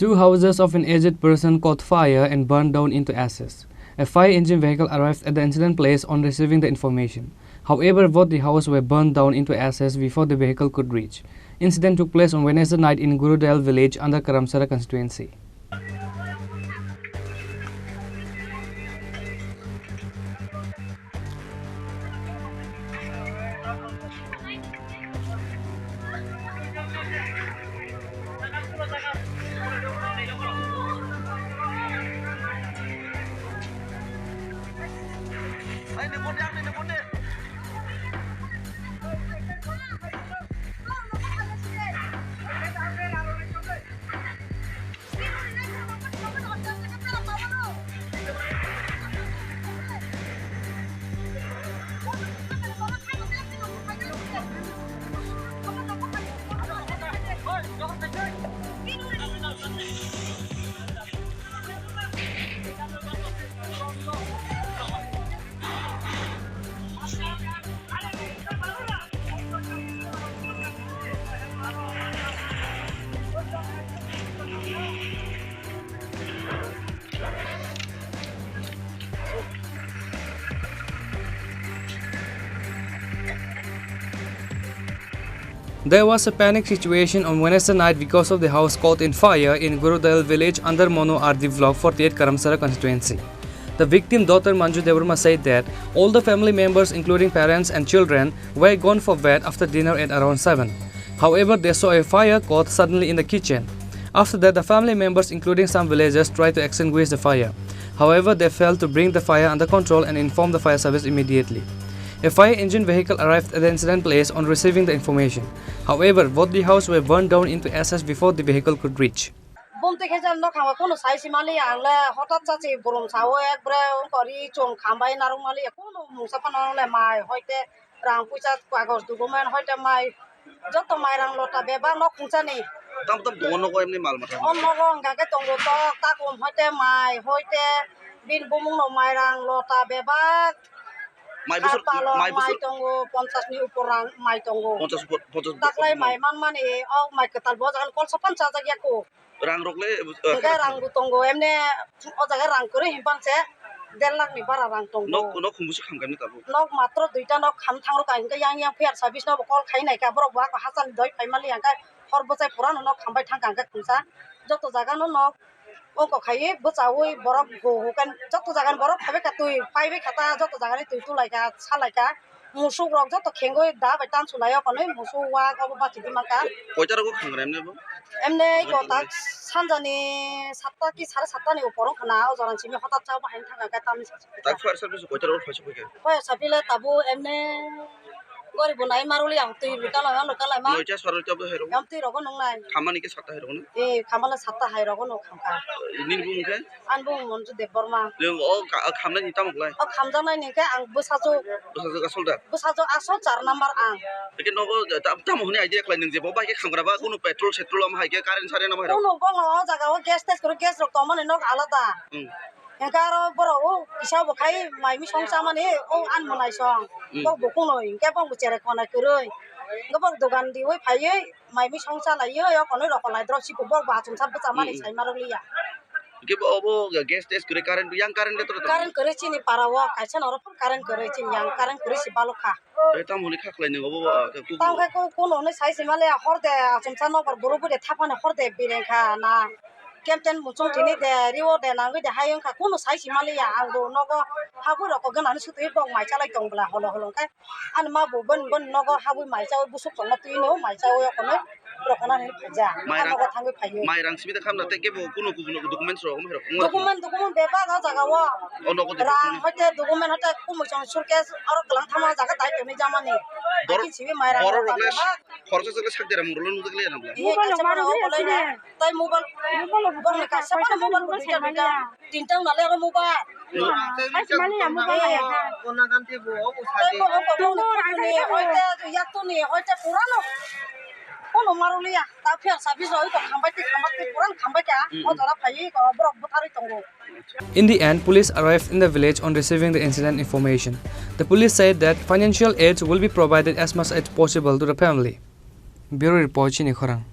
Two houses of an aged person caught fire and burned down into ashes. A fire engine vehicle arrived at the incident place on receiving the information. However, both the houses were burned down into ashes before the vehicle could reach. Incident took place on Wednesday night in Gurudale village under Khorang constituency. There was a panic situation on Wednesday night because of the house caught in fire in Gurudale village under Mono RD Block 48 Khorang constituency. The victim daughter Manju Devarma said that all the family members including parents and children were gone for bed after dinner at around 7. However, they saw a fire caught suddenly in the kitchen. After that, the family members including some villagers tried to extinguish the fire. However, they failed to bring the fire under control and inform the fire service immediately. A fire engine vehicle arrived at the incident place on receiving the information. However, both the houses were burned down into ashes before the vehicle could reach. Mai tongo pontas ni uporang mai tongo. Taklai mai man mani au mai ketal bo jangan kol sopan caca giaku. Rang rokle. Jaga rang tongo emne o jaga rang kore himpang se. Delak ni bara rang tongo. Nok khumusi kham kami tabu. Nok matro duita nok kham thang ro kain ka yang fiat service nok kol khai nai ka borok ba ka hasan doi pai mali yang ka hor bo sai puran nok kham bai thang kang ka khumsa. Joto jaga no nok Oko khai bucawi borok go kan joto jagan borok khabe ka tui paibe khata joto jagani tui tu laika salaika musu rok joto khengoi da bai tan sulayo konoi musu wa ka ba chidi maka koita ro khangra emne ko ta sanjani 7 ki 7:30 ni uporong khana o joran chimi hotat chaw bahin thanga ka tam tak fire service koita ro phaisa ke fire sabile tabu emne gori bunai maruli ang tui bitala ma lokala ma noita sarul tabu hero am tui rogo nong nai khamani ke 7 hero na khamala 7 hai rogo no khamka nin bung ke an bung monju deborma leng o khamna ni tamoklai o khamjang nai ni ke ang busajo asolda busajo aso 4 number ang lekin nogo tam honi idea klai ning je bo ba ke khamgra ba kono petrol setrol am hai ke current sare na ma hero kono bong o jaga o gas test kro gas rok to mane nok alada Engkaro boro isa bo khai mai mi songsa mane o an monai song bo bokong noi ke bong bucere khona kuroi gobok dogan di oi phaiye mai mi songsa lai yo yo konoi rok lai drop si bo ba chung sab cha mane sai maroliya ke bo gas test kure current yang current to current kore chini parawa kaisa noro current kore chini yang current kore si balokha tam honi khaklai ning bo tam ka ko no ne sai simale horde chung sa no boro bore thapane horde birenka na Captain Muchong Chini de Rio de Nangi de Hayong Kakuno Sai Malia Ango Nogo Habu Rokogan and Sutu my chala Tongla Holo Holonka and Mabu Bun Nogo Habu myself Busuk Latino, myself Rokana Paja. My ranks with the camera take Kuno documents or document Beba Zagawa or no Hotel document Kumuchon Surkes or Klantama Zaka Jamani. My horses are the Mulun. Bong ka sapana mobile ko dita tintang na lero mobile ai mali ya mobile ya kona ganti bo usati ko ni hoite yakto ni hoite purano kono maruli ya ta phia service oi to khambai puran khambai ka o jara phai ko brok buthari tongo. In the end, police arrived in the village on receiving the incident information. The police said that financial aid will be provided as much as possible to the family. Bureau report Chini Khorang.